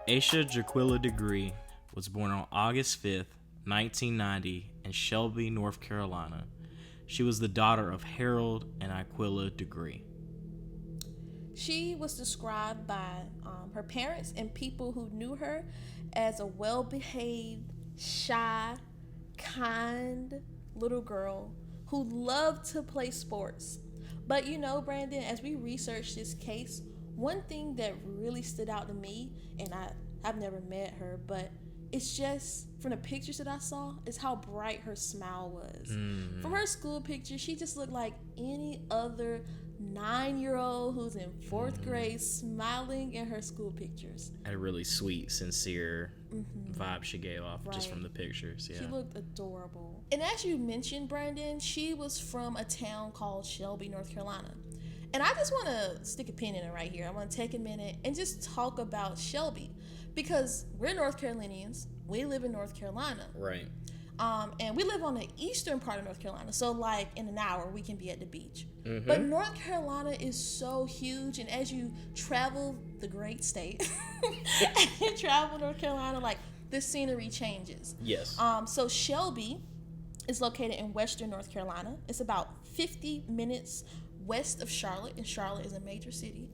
Asha Jaquilla Degree was born on August 5th, 1990 in Shelby, North Carolina. She was the daughter of Harold and Aquila Degree. She was described by her parents and people who knew her as a well-behaved, shy, kind little girl who loved to play sports. But you know, Brandon, as we researched this case, one thing that really stood out to me, and I've never met her, but it's just from the pictures that I saw, is how bright her smile was. From her school picture, she just looked like any other 9-year-old who's in fourth grade smiling in her school pictures. Had a really sweet, sincere vibe she gave off just Right. from the pictures. Yeah. She looked adorable. And as you mentioned, Brandon, she was from a town called Shelby, North Carolina. And I just want to stick a pin in it right here. I want to take a minute and just talk about Shelby, because we're North Carolinians. We live in North Carolina. Right. And we live on the eastern part of North Carolina. So like in an hour, we can be at the beach. But North Carolina is so huge. And as you travel the great state, and you travel North Carolina, like the scenery changes. Yes. So Shelby is located in western North Carolina. It's about 50 minutes west of Charlotte, and Charlotte is a major city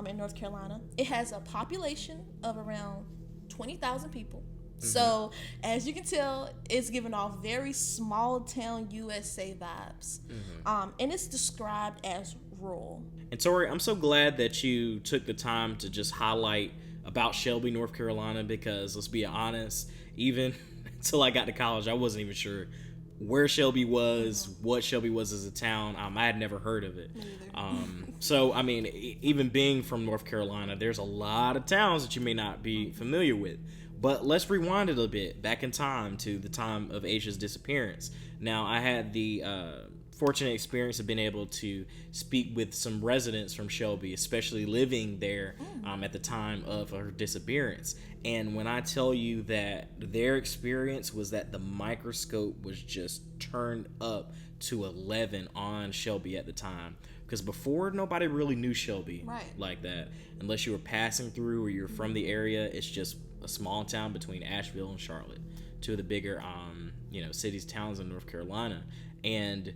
in North Carolina. It has a population of around 20,000 people. So, as you can tell, it's giving off very small town USA vibes. And it's described as rural. And Tori, I'm so glad that you took the time to just highlight about Shelby, North Carolina, because let's be honest, even until I got to college, I wasn't even sure where Shelby was, what Shelby was as a town. I had never heard of it. So, I mean, even being from North Carolina, there's a lot of towns that you may not be familiar with. But let's rewind it a bit, back in time to the time of Asha's disappearance. Now, I had the fortunate experience of being able to speak with some residents from Shelby, especially living there at the time of her disappearance. And when I tell you that their experience was that the microscope was just turned up to 11 on Shelby at the time. Because before, nobody really knew Shelby like that. Unless you were passing through or you're from the area, it's just a small town between Asheville and Charlotte, two of the bigger, cities, towns in North Carolina. And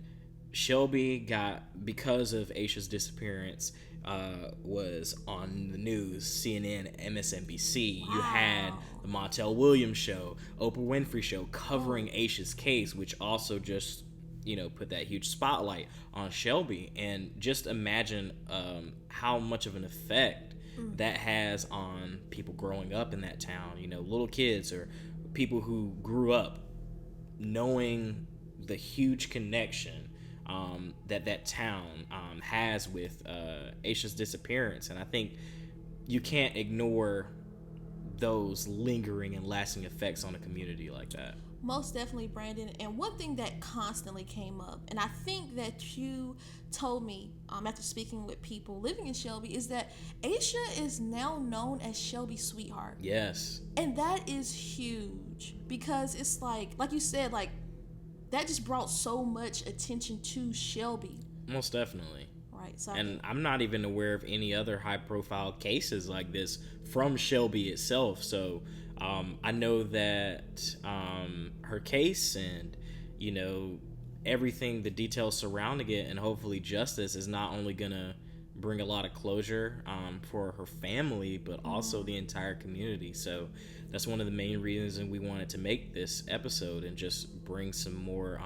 Shelby got, because of Asha's disappearance, was on the news, CNN, MSNBC. Wow. You had the Montel Williams show, Oprah Winfrey show, covering Asha's case, which also just, put that huge spotlight on Shelby. And just imagine how much of an effect that has on people growing up in that town, little kids or people who grew up knowing the huge connection that town has with Asha's disappearance. And I think you can't ignore those lingering and lasting effects on a community like that. Most definitely, Brandon. And one thing that constantly came up, and I think that you told me after speaking with people living in Shelby, is that Asha is now known as Shelby's sweetheart. Yes. And that is huge, because it's like you said, like that just brought so much attention to Shelby. Most definitely. Right. So I'm not even aware of any other high-profile cases like this from Shelby itself. So I know that her case and, everything, the details surrounding it, and hopefully justice is not only going to bring a lot of closure for her family, but also the entire community. So that's one of the main reasons we wanted to make this episode and just bring some more,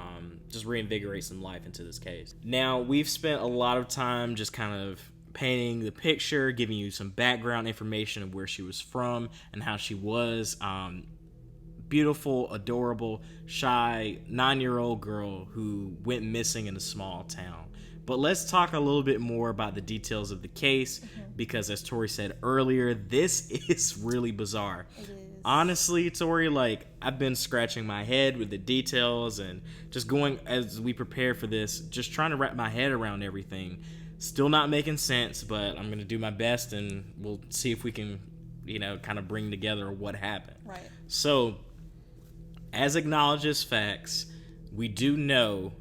just reinvigorate some life into this case. Now, we've spent a lot of time just kind of painting the picture, giving you some background information of where she was from and how she was. Beautiful, adorable, shy 9-year-old girl who went missing in a small town. But let's talk a little bit more about the details of the case, because as Tori said earlier, this is really bizarre. it is. Honestly, Tori, I've been scratching my head with the details and just going, as we prepare for this, just trying to wrap my head around everything. Still not making sense, but I'm going to do my best, and we'll see if we can, kind of bring together what happened. Right. So, as acknowledged as facts, we do know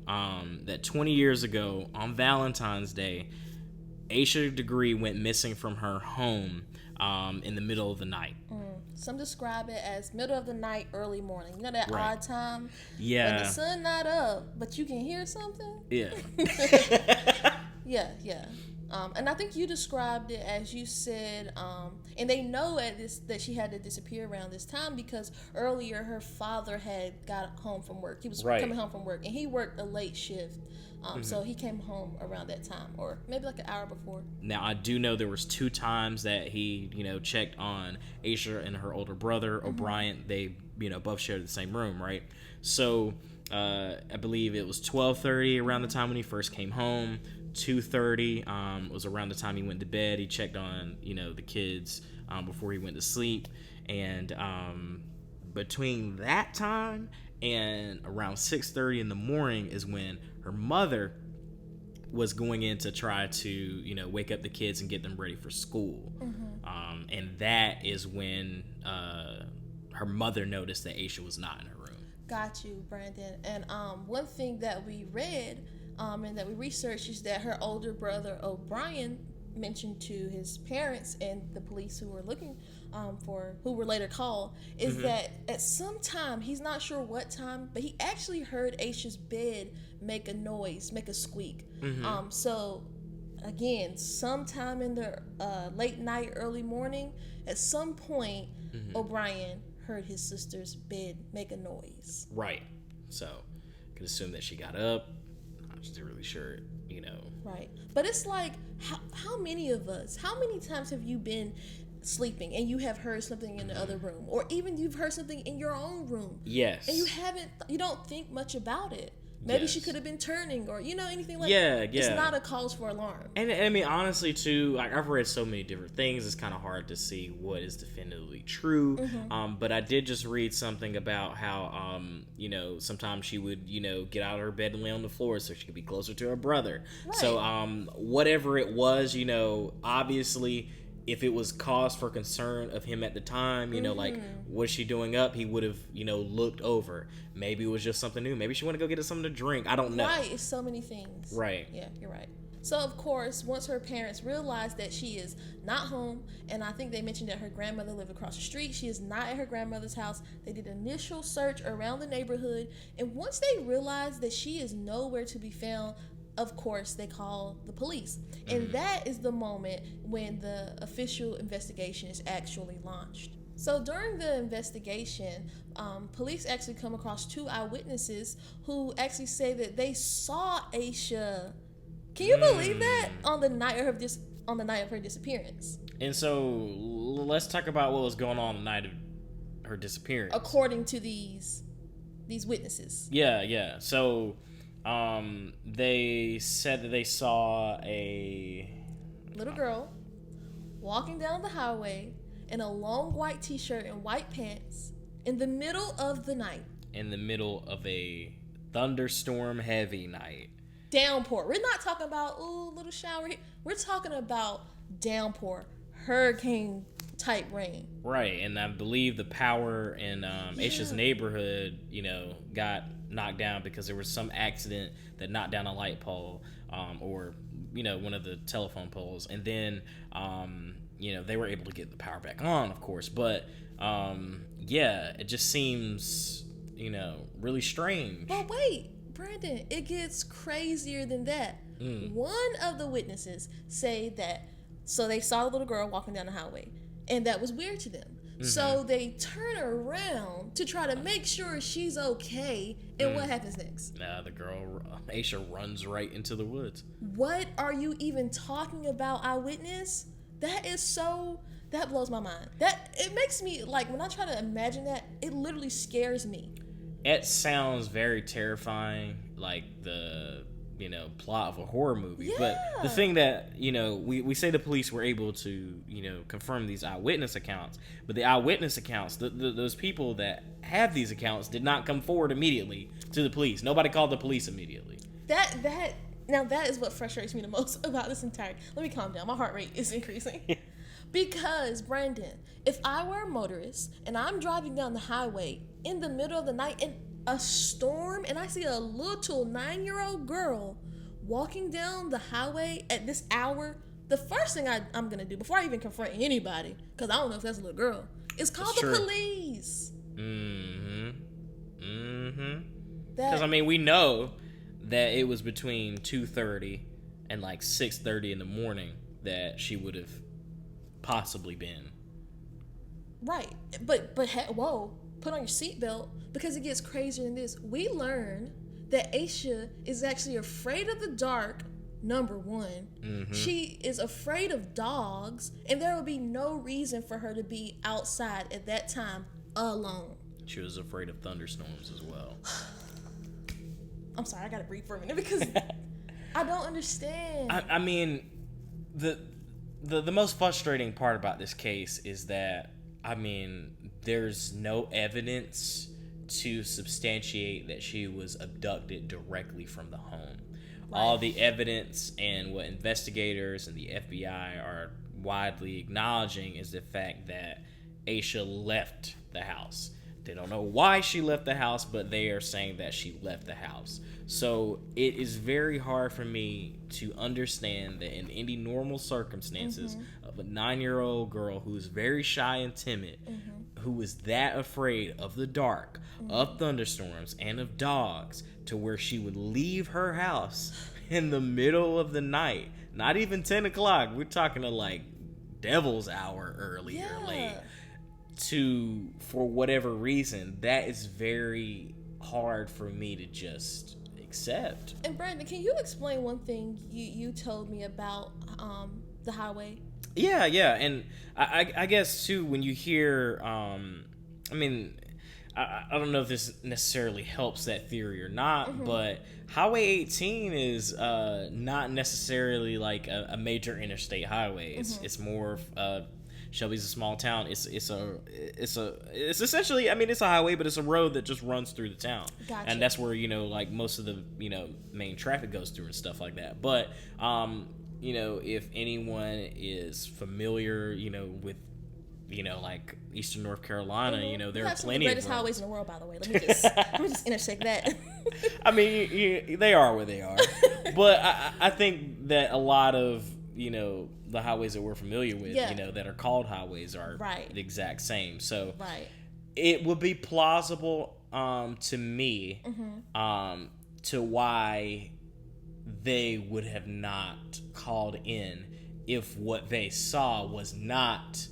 that 20 years ago on Valentine's Day, Asha Degree went missing from her home in the middle of the night. Some describe it as middle of the night, early morning. You know that Right. odd time Yeah. when the sun not up, but you can hear something. Yeah. Yeah. And I think you described it as you said, and they know that she had to disappear around this time because earlier her father had got home from work. He was Right. coming home from work, and he worked a late shift, so he came home around that time, or maybe like an hour before. Now, I do know there was 2 times that he, checked on Asha and her older brother, O'Brien. They, both shared the same room, right? So, I believe it was 12:30 around the time when he first came home. 2:30 was around the time he went to bed. He checked on, the kids before he went to sleep. And between that time and around 6:30 in the morning is when her mother was going in to try to, wake up the kids and get them ready for school. And that is when her mother noticed that Asha was not in her room. Got you, Brandon. And one thing that we read and that we researched is that her older brother O'Brien mentioned to his parents and the police who were looking who were later called, is that at some time, he's not sure what time, but he actually heard Asha's bed make a noise, make a squeak. So again, sometime in the late night, early morning, at some point, O'Brien heard his sister's bed make a noise. Right. So, could assume that she got up. I'm just not really sure, Right. But it's like, how many of us, how many times have you been sleeping and you have heard something in the other room, or even you've heard something in your own room? Yes. And you don't think much about it. Maybe she could have been turning, or anything like that. It's not a cause for alarm. And I mean, honestly, too, like, I've read so many different things. It's kind of hard to see what is definitively true. But I did just read something about how, sometimes she would, get out of her bed and lay on the floor so she could be closer to her brother. Right. So, whatever it was, obviously, if it was cause for concern of him at the time, like, what's she doing up? He would have, looked over. Maybe it was just something new. Maybe she wanted to go get us something to drink. I don't know. Right. It's so many things. Right. Yeah, you're right. So, of course, once her parents realized that she is not home, and I think they mentioned that her grandmother lived across the street, she is not at her grandmother's house. They did initial search around the neighborhood, and once they realized that she is nowhere to be found, of course, they call the police. And that is the moment when the official investigation is actually launched. So during the investigation, police actually come across 2 eyewitnesses who actually say that they saw Asha. Can you believe that? On the night of her disappearance. And so let's talk about what was going on the night of her disappearance. According to these witnesses. Yeah. So they said that they saw a little girl walking down the highway in a long white t-shirt and white pants in the middle of the night. In the middle of a thunderstorm heavy night. Downpour. We're not talking about, little shower here. We're talking about downpour, hurricane type rain. Right, and I believe the power in Asha's neighborhood, got knocked down because there was some accident that knocked down a light pole, or one of the telephone poles, and then they were able to get the power back on, of course. But it just seems really strange. But wait, Brandon, it gets crazier than that. One of the witnesses say that they saw the little girl walking down the highway, and that was weird to them. So they turn around to try to make sure she's okay. And what happens next? The girl, Asha, runs right into the woods. What are you even talking about, eyewitness? That blows my mind. It makes me, like, when I try to imagine that, it literally scares me. It sounds very terrifying, like the plot of a horror movie. Yeah. But the thing that we say the police were able to confirm these eyewitness accounts, but the eyewitness accounts, those people that have these accounts did not come forward immediately to the police. Nobody called the police immediately. Now that is what frustrates me the most about this entire. Let me calm down. My heart rate is increasing. Because, Brandon, if I were a motorist and I'm driving down the highway in the middle of the night in a storm and I see a little 9-year-old girl walking down the highway at this hour, the first thing I'm going to do before I even confront anybody, because I don't know if that's a little girl, is call the police. Because I mean, we know that it was between 2:30 and like 6:30 in the morning that she would have possibly been. Right, but whoa, put on your seatbelt, because it gets crazier than this. We learn that Asha is actually afraid of the dark. Number one, she is afraid of dogs, and there will be no reason for her to be outside at that time alone. She was afraid of thunderstorms as well. I'm sorry, I gotta breathe for a minute because I don't understand. I mean, the most frustrating part about this case is that, I mean, there's no evidence to substantiate that she was abducted directly from the home. Right. All the evidence and what investigators and the FBI are widely acknowledging is the fact that Asha left the house. They don't know why she left the house, but they are saying that she left the house. So it is very hard for me to understand that in any normal circumstances of a 9-year-old girl who is very shy and timid, who is that afraid of the dark, of thunderstorms, and of dogs, to where she would leave her house in the middle of the night, not even 10 o'clock, we're talking to like devil's hour early or late, for whatever reason. That is very hard for me to just accept. And Brandon, can you explain one thing you told me about the highway? Yeah, and I guess too, when you hear, I mean, I don't know if this necessarily helps that theory or not, but Highway 18 is not necessarily like a major interstate highway. It's more Shelby's a small town. It's essentially, I mean, it's a highway, but it's a road that just runs through the town. Gotcha. And that's where, like most of the, main traffic goes through and stuff like that. But if anyone is familiar, with like Eastern North Carolina, there are plenty of some of the greatest highways in the world, by the way. Let me just intersect that. I mean, they are where they are, but I think that a lot of the highways that we're familiar with, that are called highways, are the exact same. So it would be plausible to me to why they would have not called in if what they saw was not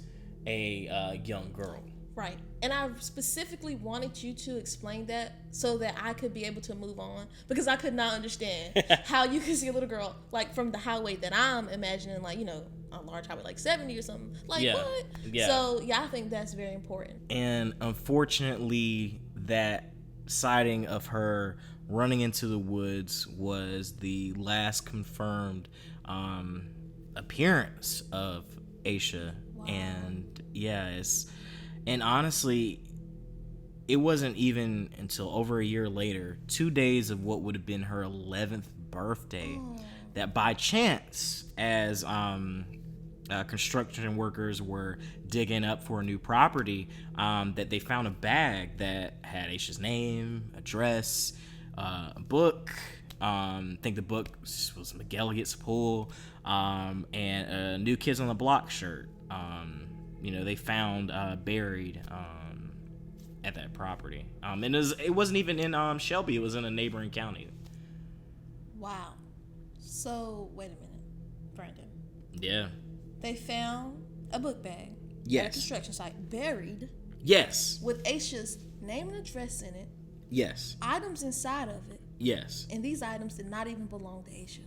a young girl. Right. And I specifically wanted you to explain that so that I could be able to move on, because I could not understand how you could see a little girl like from the highway that I'm imagining, like, a large highway like 70 or something. Like, what? Yeah. So, I think that's very important. And unfortunately, that sighting of her running into the woods was the last confirmed appearance of Asha. Wow. And honestly, it wasn't even until over a year later, 2 days of what would have been her 11th birthday, that by chance, as construction workers were digging up for a new property, that they found a bag that had Asha's name, address, a book. I think the book was Miguel Gets Pool, and a New Kids on the Block shirt. They found buried at that property. And it wasn't even in Shelby. It was in a neighboring county. Wow. So, wait a minute, Brandon. Yeah. They found a book bag. Yes. At a construction site, buried. Yes. With Asha's name and address in it. Yes. Items inside of it. Yes. And these items did not even belong to Asha.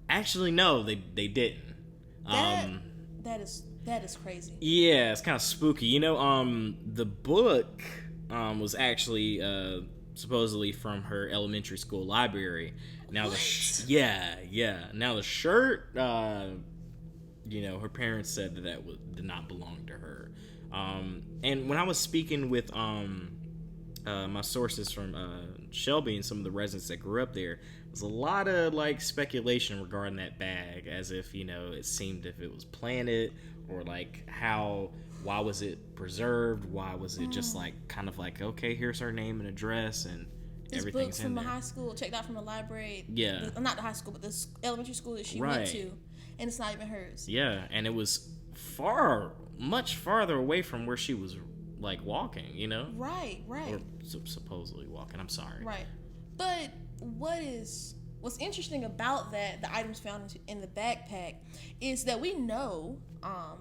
Actually, no, they didn't. That is crazy. Yeah, it's kind of spooky. The book was actually supposedly from her elementary school library. Now what? Now the shirt, her parents said that did not belong to her. And when I was speaking with my sources from Shelby and some of the residents that grew up there, there's a lot of like speculation regarding that bag, as if it seemed if it was planted, or like why was it preserved, why was it just like kind of like, okay, here's her name and address and this everything's book in there. from a high school, checked out from the library, not the high school but the elementary school that she went to, and it's not even hers. And it was much farther away from where she was like walking, you know? Right. Or supposedly walking. I'm sorry. Right. But what's interesting about that, the items found in the backpack, is that we know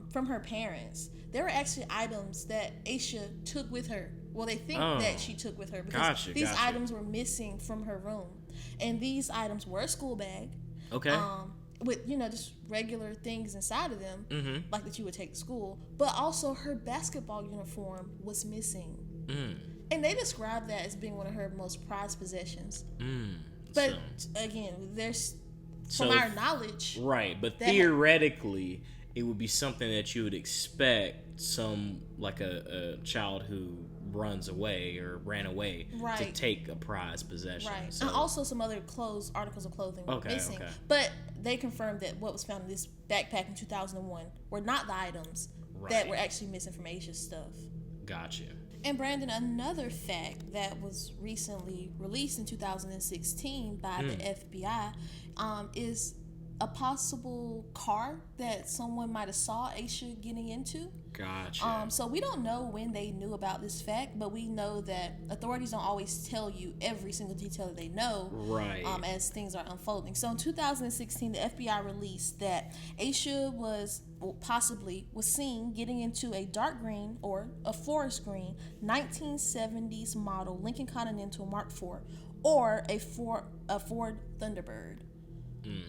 from her parents there were actually items that Asha took with her. Well, they think that she took with her because these items were missing from her room, and these items were a school bag. Okay. With just regular things inside of them, like that you would take to school, but also her basketball uniform was missing. And they described that as being one of her most prized possessions. But again, there's from our knowledge, right? But theoretically, it would be something that you would expect like a child who runs away or ran away to take a prized possession. Right. So, and also some other articles of clothing were missing. But they confirmed that what was found in this backpack in 2001 were not the items that were actually missing from Asha's stuff. Gotcha. And Brandon, another fact that was recently released in 2016 by the FBI is a possible car that someone might have saw Asha getting into. Gotcha. So we don't know when they knew about this fact, but we know that authorities don't always tell you every single detail that they know, as things are unfolding. So in 2016, the FBI released that Asha was seen getting into a dark green or a forest green 1970s model Lincoln Continental Mark IV or a Ford Thunderbird.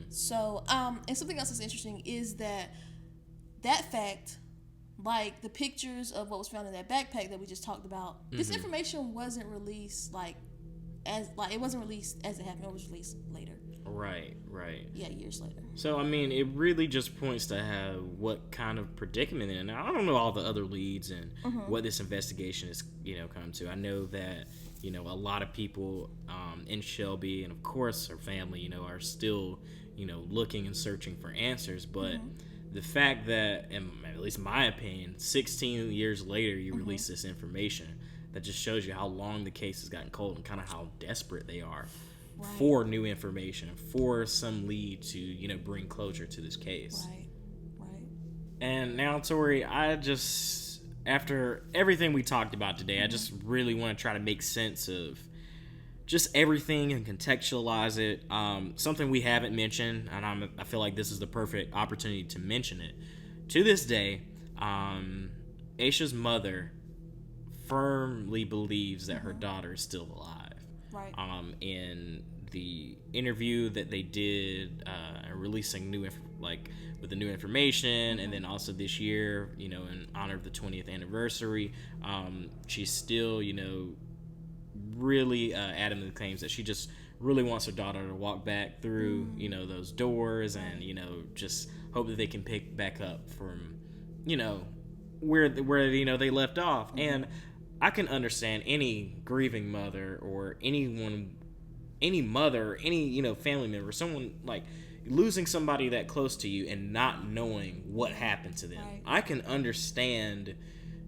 So, and something else that's interesting is that fact, like the pictures of what was found in that backpack that we just talked about, this information wasn't released it wasn't released as it happened. It was released later. Right. Yeah, years later. So, I mean, it really just points to what kind of predicament in. Now, I don't know all the other leads and what this investigation is, come to. I know that, a lot of people in Shelby and, of course, her family, are still, looking and searching for answers. But the fact that, in at least my opinion, 16 years later, you release this information, that just shows you how long the case has gotten cold and kind of how desperate they are for new information, for some lead to, bring closure to this case. Right. And now, Tori, after everything we talked about today, I just really want to try to make sense of just everything and contextualize it. Something we haven't mentioned, and I feel like this is the perfect opportunity to mention it. To this day, Asha's mother firmly believes that her daughter is still alive. Right. In the interview that they did, releasing with the new information, and then also this year, in honor of the 20th anniversary, she's still, really adamant claims that she just really wants her daughter to walk back through, those doors, and just hope that they can pick back up from, where they left off. And I can understand any grieving mother or any mother, any family member, someone like losing somebody that close to you and not knowing what happened to them. I can understand,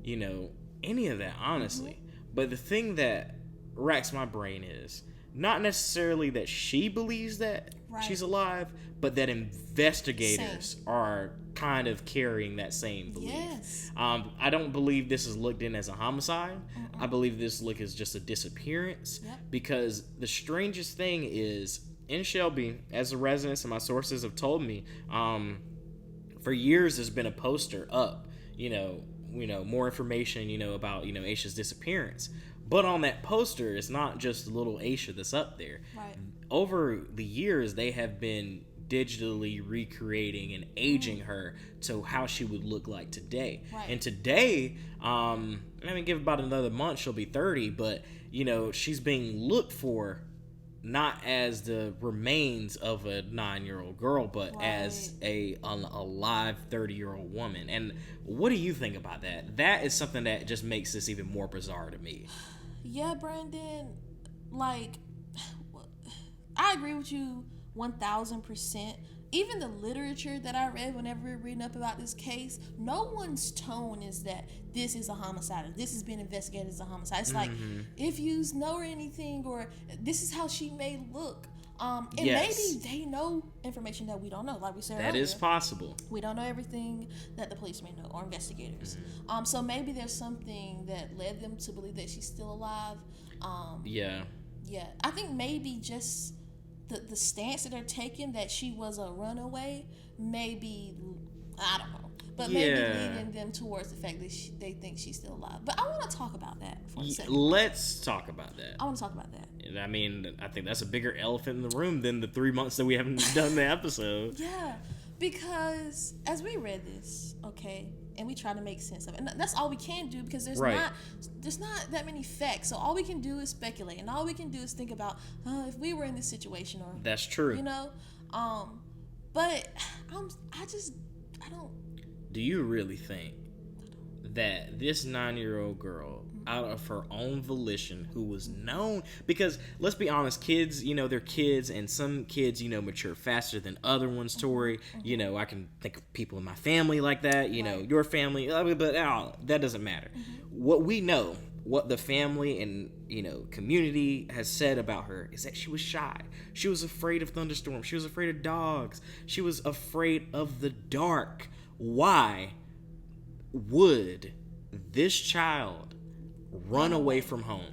any of that, honestly. But the thing that racks my brain is not necessarily that she believes that she's alive, but that investigators are kind of carrying that same belief. Yes. I don't believe this is looked in as a homicide. I believe this look is just a disappearance. Because the strangest thing is, in Shelby, as the residents and my sources have told me, for years there's been a poster up, more information, about, Asha's disappearance. But on that poster, it's not just little Asha that's up there. Over the years, they have been digitally recreating and aging her to how she would look like today. And today, give about another month, she'll be 30, but, she's being looked for not as the remains of a 9-year-old girl, but as an alive 30-year-old woman. And what do you think about that? That is something that just makes this even more bizarre to me. Yeah, Brandon, I agree with you 1,000%. Even the literature that I read whenever we were reading up about this case, no one's tone is that this is a homicide or this has been investigated as a homicide. It's like, if you know or anything, or this is how she may look. And maybe they know information that we don't know, like we said earlier. That is possible. We don't know everything that the police may know or investigators. So maybe there's something that led them to believe that she's still alive. Yeah. I think maybe just the stance that they're taking that she was a runaway, maybe, I don't know, but maybe leading them towards the fact that they think she's still alive. But I want to talk about that for a second. Let's talk about that. I want to talk about that. I mean, I think that's a bigger elephant in the room than the 3 months that we haven't done the episode. Yeah, because as we read this, okay, and we try to make sense of it, and that's all we can do, because there's not that many facts. So all we can do is speculate, and all we can do is think about if we were in this situation, or that's true. You know, but I don't. Do you really think that this 9-year-old girl, out of her own volition, who was known, because let's be honest, kids, they're kids, and some kids, mature faster than other ones, Tori. I can think of people in my family like that, your family, but that doesn't matter. What we know, what the family and, community has said about her is that she was shy. She was afraid of thunderstorms. She was afraid of dogs. She was afraid of the dark. Why would this child run away from home?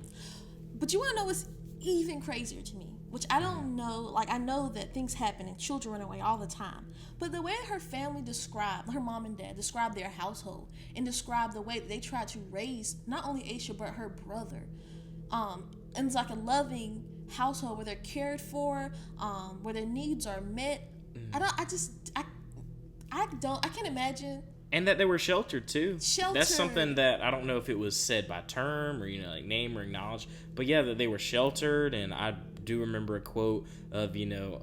But you want to know what's even crazier to me, which I don't know, like, I know that things happen and children run away all the time, but the way her family described, her mom and dad described their household and described the way that they tried to raise not only Asha but her brother, and it's like a loving household where they're cared for, where their needs are met. I can't imagine. And that they were sheltered too. That's something that I don't know if it was said by term or like name or acknowledged, but yeah, that they were sheltered. And I do remember a quote of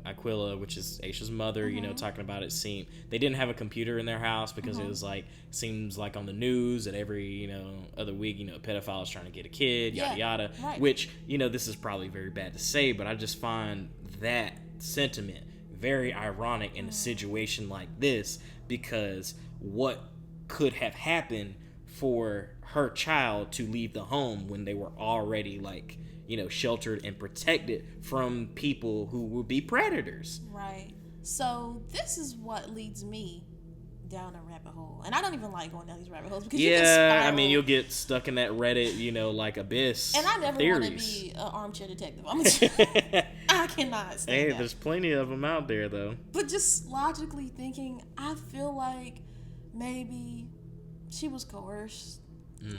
Aquila, which is Aisha's mother, talking about it. They didn't have a computer in their house because it was like, seems like on the news that every other week a pedophile is trying to get a kid, yada yada. Right. Which this is probably very bad to say, but I just find that sentiment very ironic in a situation like this, because what could have happened for her child to leave the home when they were already sheltered and protected from people who would be predators. Right. So this is what leads me down a rabbit hole, and I don't even like going down these rabbit holes because you can spiral. I mean, you'll get stuck in that Reddit, like abyss. And I never want to be an armchair detective. I cannot stand that. There's plenty of them out there, though. But just logically thinking, I feel like maybe she was coerced,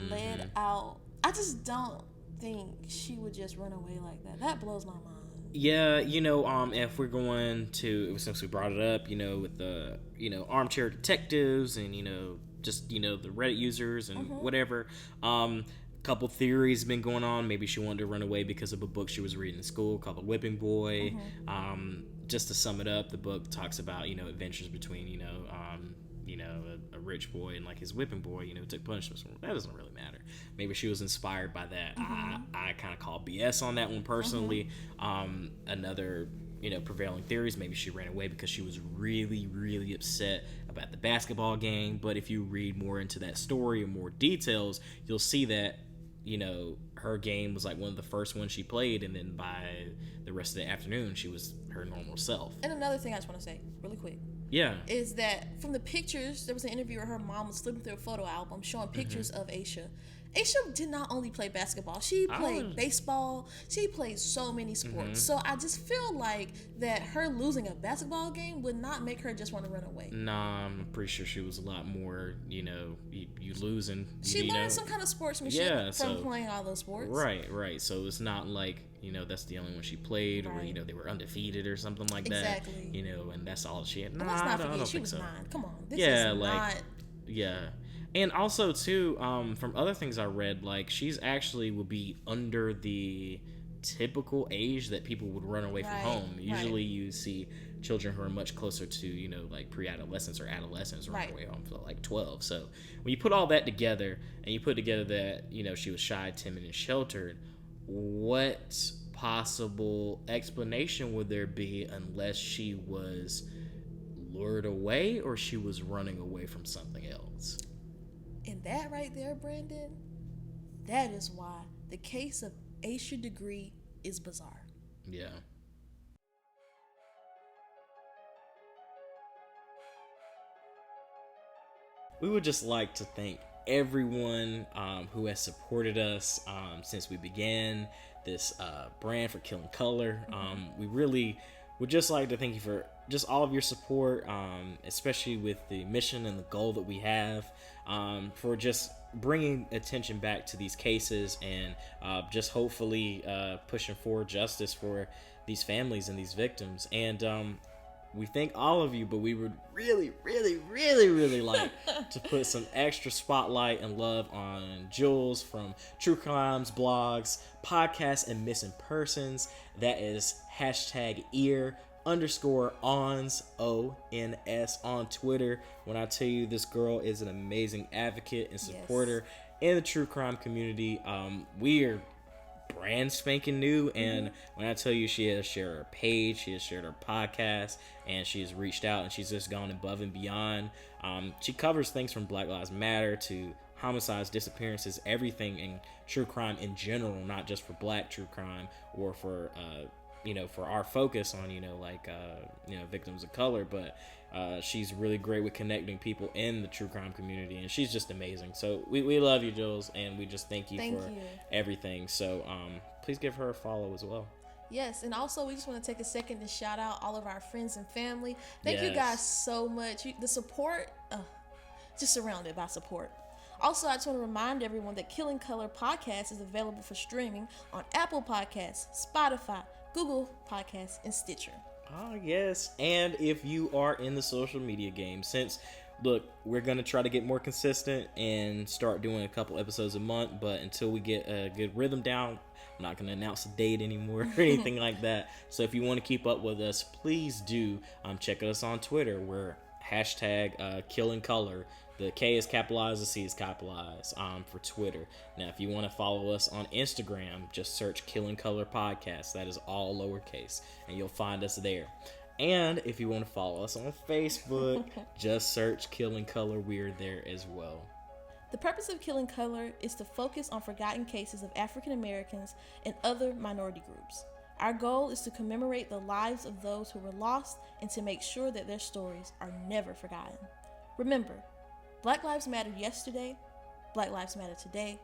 led out. I just don't think she would just run away like that. That blows my mind. Yeah, if we're going to, since we brought it up, with the, armchair detectives and, just, the Reddit users and whatever, couple theories been going on. Maybe she wanted to run away because of a book she was reading in school called The Whipping Boy. Just to sum it up, the book talks about, adventures between, a rich boy and like his whipping boy, took punishments from him. That doesn't really matter. Maybe she was inspired by that. I kind of call BS on that one personally. Another, prevailing theories, maybe she ran away because she was really, really upset about the basketball game. But if you read more into that story and more details, you'll see that, her game was like one of the first ones she played, and then by the rest of the afternoon, she was her normal self. And another thing I just want to say really quick. Yeah. Is that from the pictures, there was an interview where her mom was flipping through a photo album showing pictures of Asha. Asha did not only play basketball. She played baseball. She played so many sports. So I just feel like that her losing a basketball game would not make her just want to run away. Nah, I'm pretty sure she was a lot more, you losing. She learned some kind of sportsmanship from playing all those sports. Right. So it's not like, that's the only one she played, or, they were undefeated or something like that. Exactly. And that's all she had. Nah, let's not forget, she was 9. Come on. This is not... Yeah. And also, too, from other things I read, like, she's actually would be under the typical age that people would run away from home. Usually you see children who are much closer to, like, pre-adolescence or adolescence run away home for, like, 12. So when you put all that together, and you put together that, she was shy, timid, and sheltered, what possible explanation would there be unless she was lured away or she was running away from something else? And that right there, Brandon, that is why the case of Asha Degree is bizarre. Yeah. we would just like to thank everyone who has supported us since we began this brand for Killing Color. We really would just like to thank you for just all of your support, especially with the mission and the goal that we have, for just bringing attention back to these cases and just hopefully pushing for justice for these families and these victims. And we thank all of you, but we would really, really, really, really like to put some extra spotlight and love on Jules from True Crimes, blogs, podcasts, and missing persons. That is #ear_ons, ONS on Twitter. When I tell you this girl is an amazing advocate and supporter in the true crime community, we are brand spanking new, and when I tell you she has shared her page, she has shared her podcast, and she has reached out and she's just gone above and beyond. She covers things from Black Lives Matter to homicides, disappearances, everything in true crime in general, not just for Black true crime or for for our focus on victims of color, but she's really great with connecting people in the true crime community, and she's just amazing. So we love you, Jules, and we just thank you for everything. So please give her a follow as well. Yes, and also we just want to take a second to shout out all of our friends and family. Thank you guys so much. The support, just surrounded by support. Also, I just want to remind everyone that Killing Color podcast is available for streaming on Apple Podcasts, Spotify, Google Podcasts, and Stitcher. Oh, yes. And if you are in the social media game, look, we're going to try to get more consistent and start doing a couple episodes a month, but until we get a good rhythm down, I'm not going to announce a date anymore or anything like that. So if you want to keep up with us, please do check us on Twitter. We're #Killing Color. The K is capitalized, the C is capitalized for Twitter. Now, if you want to follow us on Instagram, just search Killing Color Podcast. That is all lowercase, and you'll find us there. And if you want to follow us on Facebook, just search Killing Color. We're there as well. The purpose of Killing Color is to focus on forgotten cases of African Americans and other minority groups. Our goal is to commemorate the lives of those who were lost and to make sure that their stories are never forgotten. Remember, Black lives mattered yesterday, Black lives matter today,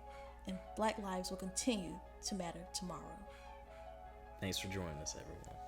and Black lives will continue to matter tomorrow. Thanks for joining us, everyone.